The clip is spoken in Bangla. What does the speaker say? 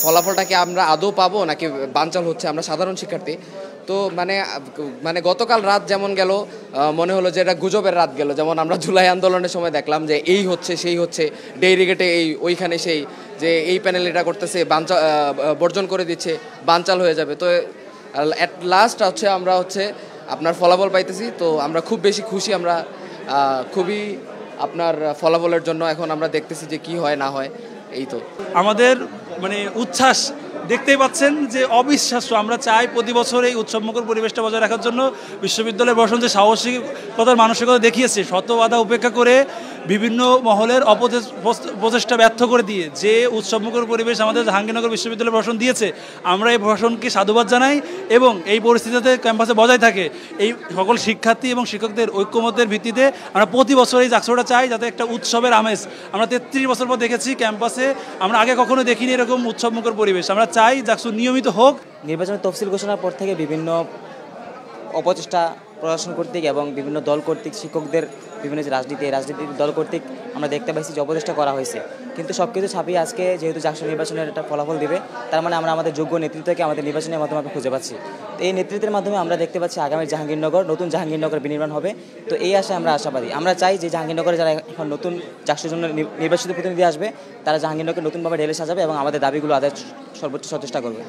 ফলাফলটা কি আমরা আদৌ পাবো নাকি বানচাল হচ্ছে, আমরা সাধারণ শিক্ষার্থী। তো মানে গতকাল রাত যেমন গেল, মনে হলো যে এটা গুজবের রাত গেল। যেমন আমরা জুলাই আন্দোলনের সময় দেখলাম যে এই হচ্ছে সেই হচ্ছে, ডেইরি গেটে এই ওইখানে সেই, যে এই প্যানেল এটা করতেছে, বর্জন করে দিচ্ছে, বানচাল হয়ে যাবে। তো অ্যাট লাস্ট আমরা আপনার ফলাফল পাইতেছি। তো আমরা খুব বেশি খুশি, আমরা খুবই আপনার ফলাফলের জন্য এখন আমরা দেখতেছি যে কি হয় না হয়। এই তো আমাদের মানে উচ্ছ্বাস দেখতেই পাচ্ছেন যে অবিশ্বাস্য। আমরা চাই প্রতি বছর এই উৎসবমুখর পরিবেশটা বজায় রাখার জন্য বিশ্ববিদ্যালয়ের প্রশাসন যে সাহসিকতার মানসিকতা দেখিয়েছে, শত বাধা উপেক্ষা করে বিভিন্ন মহলের প্রচেষ্টা ব্যর্থ করে দিয়ে যে উৎসবমুখর পরিবেশ আমাদের জাহাঙ্গীরনগর বিশ্ববিদ্যালয় প্রশাসন দিয়েছে, আমরা এই প্রশাসনকে সাধুবাদ জানাই। এবং এই পরিস্থিতিতে ক্যাম্পাসে বজায় থাকে এই সকল শিক্ষার্থী এবং শিক্ষকদের ঐক্যমত্যের ভিত্তিতে আমরা প্রতি বছর এই জাকসুটা চাই, যাতে একটা উৎসবের আমেজ। আমরা 33 বছর পর দেখেছি ক্যাম্পাসে, আমরা আগে কখনো দেখিনি এরকম উৎসবমুখর পরিবেশ। আমরা চাই জাকসু নিয়মিত হোক। নির্বাচনের তফসিল ঘোষণার পর থেকে বিভিন্ন অপচেষ্টা প্রশাসন কর্তৃক এবং বিভিন্ন দল কর্তৃক, শিক্ষকদের বিভিন্ন যে রাজনীতির দল কর্তৃক আমরা দেখতে পাইছি যে অপচেষ্টা করা হয়েছে। কিন্তু সব কিছু ছাপিয়ে আজকে যেহেতু জাকসু নির্বাচনের একটা ফলাফল দেবে, তার মানে আমরা আমাদের যোগ্য নেতৃত্বকে আমাদের নির্বাচনের মাধ্যমে আমরা খুঁজে পাচ্ছি। তো এই নেতৃত্বের মাধ্যমে আমরা দেখতে পাচ্ছি আগামী জাহাঙ্গীরনগর, নতুন জাহাঙ্গীরনগর বিনির্মাণ হবে। তো এই আশায় আমরা আশাবাদী। আমরা চাই যে জাহাঙ্গীরনগরে যারা এখন নতুন জাকসুর জন্য নির্বাচিত প্রতিনিধি আসবে, তারা জাহাঙ্গীরনগরকে নতুনভাবে ঢেলে সাজাবে এবং আমাদের দাবিগুলো আদায়ের সর্বোচ্চ চেষ্টা করবে।